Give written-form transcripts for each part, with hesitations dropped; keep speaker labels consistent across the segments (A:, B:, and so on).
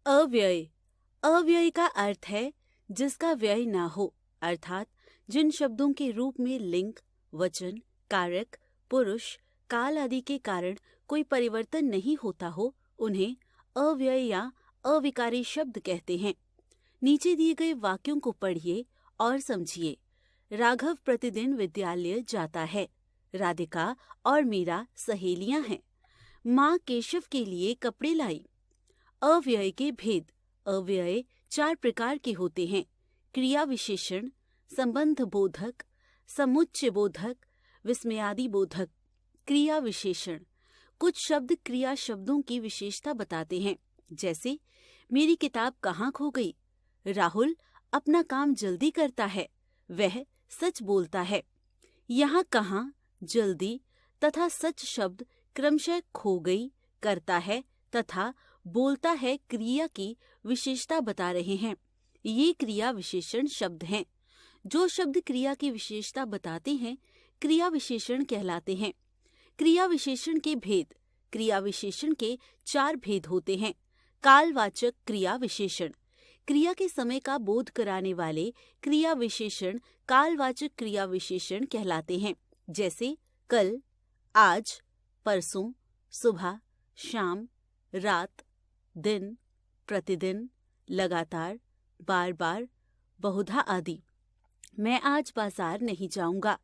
A: अव्यय। अव्यय का अर्थ है जिसका व्यय ना हो, अर्थात जिन शब्दों के रूप में लिंग, वचन, कारक, पुरुष, काल आदि के कारण कोई परिवर्तन नहीं होता हो, उन्हें अव्यय या अविकारी शब्द कहते हैं। नीचे दिए गए वाक्यों को पढ़िए और समझिए। राघव प्रतिदिन विद्यालय जाता है। राधिका और मीरा सहेलियां हैं। माँ केशव के लिए कपड़े लाई। अव्यय के भेद। अव्यय 4 प्रकार के होते हैं: क्रिया विशेषण, संबंध बोधक, समुच्चय बोधक, विस्मयादि बोधक। क्रिया विशेषण। कुछ शब्द क्रिया शब्दों की विशेषता बताते हैं, जैसे मेरी किताब कहाँ खो गई। राहुल अपना काम जल्दी करता है, वह सच बोलता है। यहाँ कहाँ, जल्दी तथा सच शब्द क्रमशः खो गई, करता है तथा बोलता है क्रिया की विशेषता बता रहे हैं। ये क्रिया विशेषण शब्द हैं। जो शब्द क्रिया की विशेषता बताते हैं क्रिया विशेषण कहलाते हैं। क्रिया विशेषण के भेद। क्रिया विशेषण के 4 भेद होते हैं। कालवाचक क्रिया विशेषण। क्रिया के समय का बोध कराने वाले क्रिया विशेषण कालवाचक क्रिया विशेषण कहलाते हैं, जैसे कल, आज, परसों, सुबह, शाम, रात, दिन, प्रतिदिन, लगातार, बार बार, बहुधा आदि। मैं आज बाजार नहीं जाऊंगा।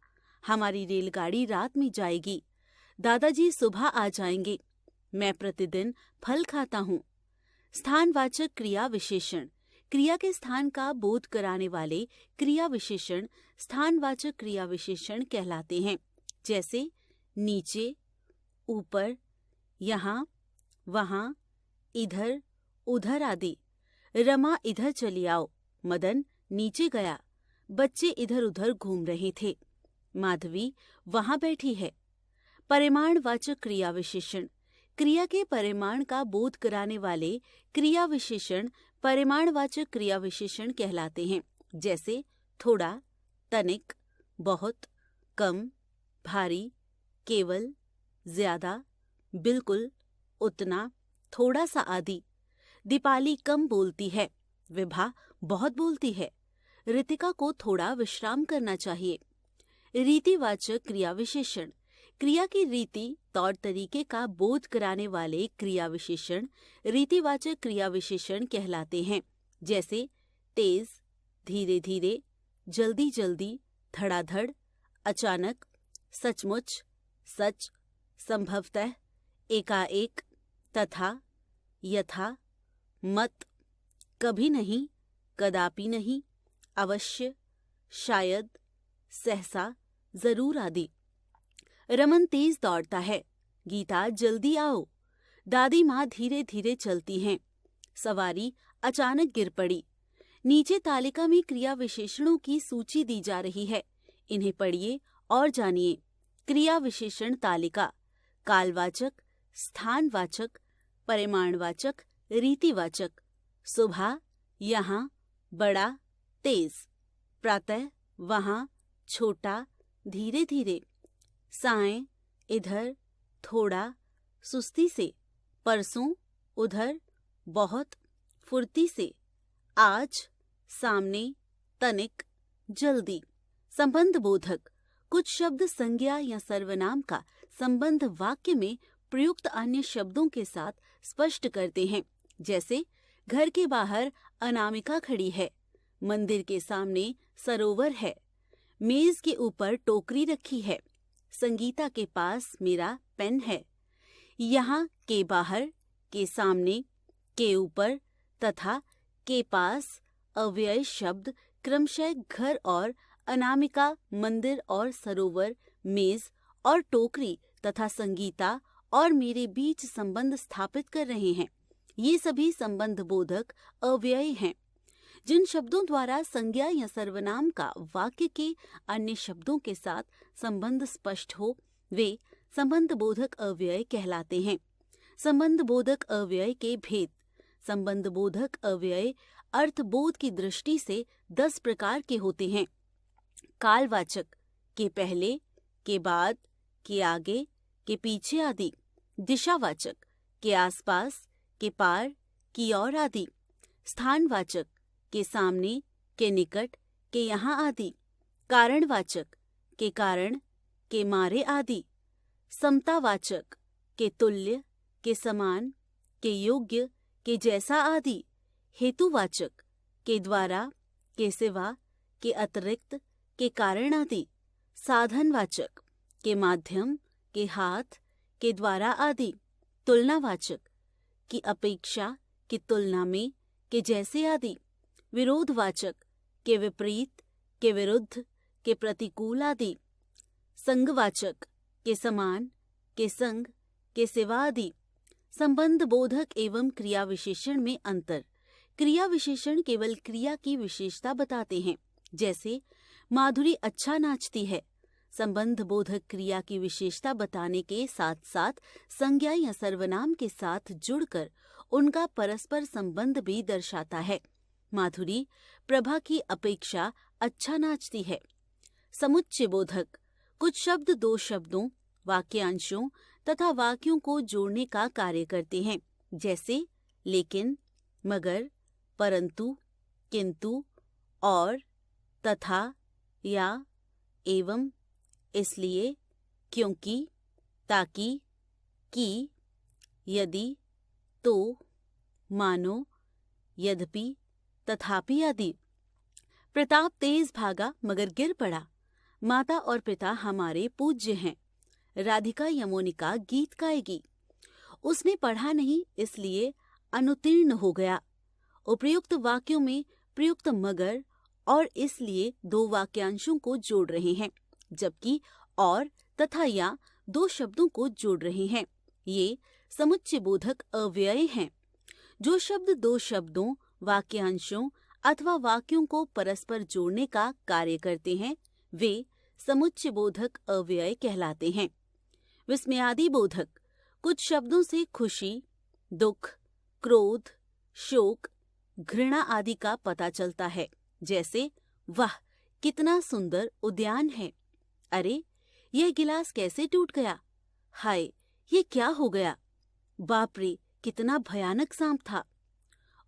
A: हमारी रेलगाड़ी रात में जाएगी। दादाजी सुबह आ जाएंगे। मैं प्रतिदिन फल खाता हूँ। स्थानवाचक क्रिया विशेषण। क्रिया के स्थान का बोध कराने वाले क्रिया विशेषण स्थानवाचक क्रिया विशेषण कहलाते हैं, जैसे नीचे, ऊपर, यहाँ, वहाँ, इधर, उधर आदि। रमा इधर चली आओ। मदन नीचे गया। बच्चे इधर उधर घूम रहे थे। माधवी वहाँ बैठी है। परिमाणवाचक क्रिया विशेषण। क्रिया के परिमाण का बोध कराने वाले क्रिया विशेषण परिमाणवाचक क्रिया विशेषण कहलाते हैं, जैसे थोड़ा, तनिक, बहुत, कम, भारी, केवल, ज्यादा, बिल्कुल, उतना, थोड़ा सा आदि। दीपाली कम बोलती है। विभा बहुत बोलती है। रितिका को थोड़ा विश्राम करना चाहिए। रीतिवाचक क्रिया विशेषण। क्रिया की रीति तौर तरीके का बोध कराने वाले क्रिया विशेषण रीतिवाचक क्रिया विशेषण कहलाते हैं, जैसे तेज, धीरे धीरे, जल्दी जल्दी, धड़ाधड़, अचानक, सचमुच, सच, संभवतः, एकाएक, तथा, यथा, मत, कभी नहीं, कदापि नहीं, अवश्य, शायद, सहसा, जरूर आदि। रमन तेज दौड़ता है। गीता जल्दी आओ। दादी माँ धीरे धीरे चलती हैं। सवारी अचानक गिर पड़ी। नीचे तालिका में क्रिया विशेषणों की सूची दी जा रही है, इन्हें पढ़िए और जानिए। क्रिया विशेषण तालिका। कालवाचक, स्थानवाचक, परिमाणवाचक, रीतिवाचक। सुबह, यहाँ, बड़ा, तेज। प्रातः, वहाँ, छोटा, धीरे धीरे। सायं, इधर, थोड़ा, सुस्ती से। परसों, उधर, बहुत, फुर्ती से। आज, सामने, तनिक, जल्दी। संबंध बोधक। कुछ शब्द संज्ञा या सर्वनाम का संबंध वाक्य में प्रयुक्त अन्य शब्दों के साथ स्पष्ट करते हैं, जैसे घर के बाहर अनामिका खड़ी है। मंदिर के सामने सरोवर है। मेज के ऊपर टोकरी रखी है। संगीता के पास मेरा पेन है। यहाँ के बाहर, के सामने, के ऊपर तथा के पास अव्यय शब्द क्रमशः घर और अनामिका, मंदिर और सरोवर, मेज और टोकरी तथा संगीता और मेरे बीच संबंध स्थापित कर रहे हैं। ये सभी संबंध बोधक अव्यय हैं। जिन शब्दों द्वारा संज्ञा या सर्वनाम का वाक्य के अन्य शब्दों के साथ संबंध स्पष्ट हो, वे संबंध बोधक अव्यय कहलाते हैं। संबंध बोधक अव्यय के भेद। संबंध बोधक अव्यय अर्थबोध की दृष्टि से 10 प्रकार के होते हैं। कालवाचक, के पहले, के बाद, के आगे, के पीछे आदि। दिशावाचक, के आसपास, के पार, की ओर आदि। स्थानवाचक के सामने, के निकट, के यहाँ आदि। कारणवाचक के कारण, के मारे आदि। समतावाचक के तुल्य, के समान, के योग्य, के जैसा आदि। हेतुवाचक के द्वारा, के सिवा, के अतिरिक्त, के कारण आदि। साधनवाचक के माध्यम, के हाथ, के द्वारा आदि। तुलनावाचक की अपेक्षा, की तुलना में, के जैसे आदि। विरोधवाचक के विपरीत, के विरुद्ध, के प्रतिकूल आदि। संगवाचक के समान, के संग, के सिवा आदि। संबंध बोधक एवं क्रिया विशेषण में अंतर। क्रिया विशेषण केवल क्रिया की विशेषता बताते हैं, जैसे माधुरी अच्छा नाचती है। संबंध बोधक क्रिया की विशेषता बताने के साथ साथ संज्ञा या सर्वनाम के साथ जुड़कर उनका परस्पर संबंध भी दर्शाता है। माधुरी प्रभा की अपेक्षा अच्छा नाचती है। समुच्चय बोधक कुछ शब्द दो शब्दों, वाक्यांशों तथा वाक्यों को जोड़ने का कार्य करते हैं, जैसे लेकिन, मगर, परंतु, किंतु, और, तथा, या, एवं, इसलिए, क्योंकि, ताकि, कि, यदि, तो, मानो, यद्यपि, तथापि आदि। प्रताप तेज भागा मगर गिर पड़ा। माता और पिता हमारे पूज्य हैं। राधिका यमोनिका गीत गाएगी। उसने पढ़ा नहीं इसलिए अनुत्तीर्ण हो गया। उपर्युक्त वाक्यों में प्रयुक्त मगर और इसलिए दो वाक्यांशों को जोड़ रहे हैं, जबकि और तथा या दो शब्दों को जोड़ रहे हैं। ये समुच्चय बोधक अव्यय हैं। जो शब्द दो शब्दों, वाक्यांशों अथवा वाक्यों को परस्पर जोड़ने का कार्य करते हैं, वे समुच्चय बोधक अव्यय कहलाते हैं। विस्मयादि बोधक कुछ शब्दों से खुशी, दुख, क्रोध, शोक, घृणा आदि का पता चलता है, जैसे वाह कितना सुंदर उद्यान है, अरे यह गिलास कैसे टूट गया, हाय ये क्या हो गया, बाप रे कितना भयानक सांप था।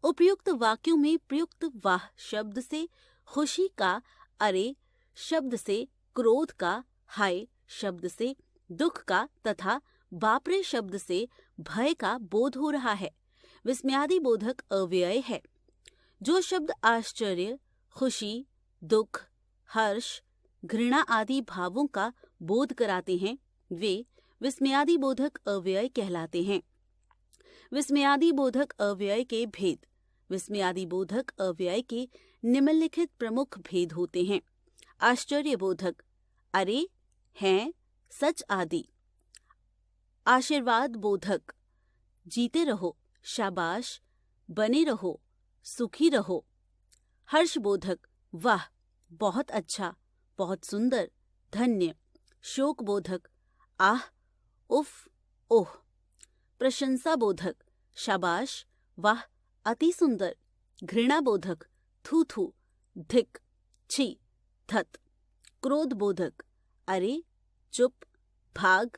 A: उपयुक्त वाक्यों में प्रयुक्त वाह शब्द से खुशी का, अरे शब्द से क्रोध का, हाय शब्द से दुख का तथा बापरे शब्द से भय का बोध हो रहा है। विस्मयादि बोधक अव्यय है। जो शब्द आश्चर्य, खुशी, दुख, हर्ष, घृणा आदि भावों का बोध कराते हैं, वे विस्मयादि बोधक अव्यय कहलाते हैं। विस्मयादि बोधक अव्यय के भेद। विस्मयादि बोधक अव्यय के निम्नलिखित प्रमुख भेद होते हैं। आश्चर्य बोधक, अरे, हैं, सच आदि। आशीर्वाद बोधक, जीते रहो, शाबाश, बने रहो, सुखी रहो। हर्ष बोधक, वाह, बहुत अच्छा, बहुत सुंदर, धन्य। शोक बोधक, आह, उफ, ओह। प्रशंसा बोधक, शाबाश, वाह, अति सुंदर। घृणा बोधक, थू थू, धिक, छी, धत। क्रोध बोधक, अरे, चुप, भाग,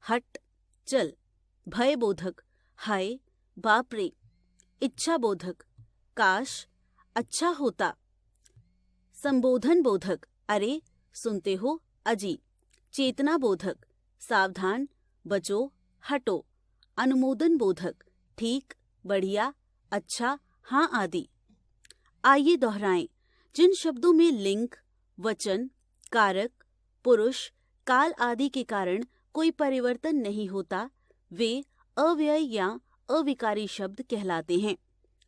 A: हट, चल। भय बोधक, हाय, बाप रे। इच्छा बोधक, काश, अच्छा होता। संबोधन बोधक, अरे, सुनते हो, अजी। चेतना बोधक, सावधान, बचो, हटो। अनुमोदन बोधक, ठीक, बढ़िया, अच्छा, हाँ आदि। आइए दोहराएं। जिन शब्दों में लिंग, वचन, कारक, पुरुष, काल आदि के कारण कोई परिवर्तन नहीं होता, वे अव्यय या अविकारी शब्द कहलाते हैं।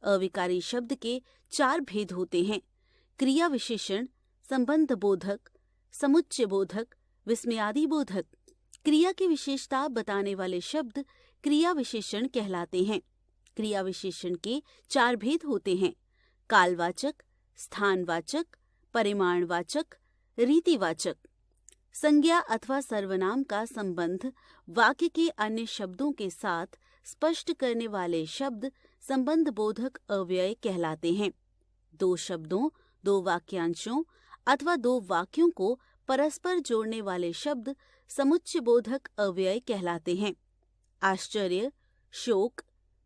A: अविकारी शब्द के चार भेद होते हैं: क्रिया विशेषण, संबंध बोधक, समुच्चय बोधक, विस्मयादि बोधक। क्रिया की विशेषता बताने वाले शब्द क्रिया विशेषण कहलाते हैं। क्रिया विशेषण के चार भेद होते हैं: कालवाचक, स्थानवाचक, परिमाणवाचक, रीतिवाचक। संज्ञा अथवा सर्वनाम का संबंध वाक्य के अन्य शब्दों के साथ स्पष्ट करने वाले शब्द संबंध बोधक अव्यय कहलाते हैं। दो शब्दों, दो वाक्यांशों अथवा दो वाक्यों को परस्पर जोड़ने वाले शब्द समुच्चय बोधक अव्यय कहलाते हैं। आश्चर्य, शोक,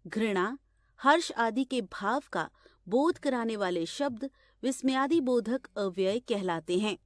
A: घृणा, हर्ष आदि के भाव का बोध कराने वाले शब्द विस्मयादि बोधक अव्यय कहलाते हैं।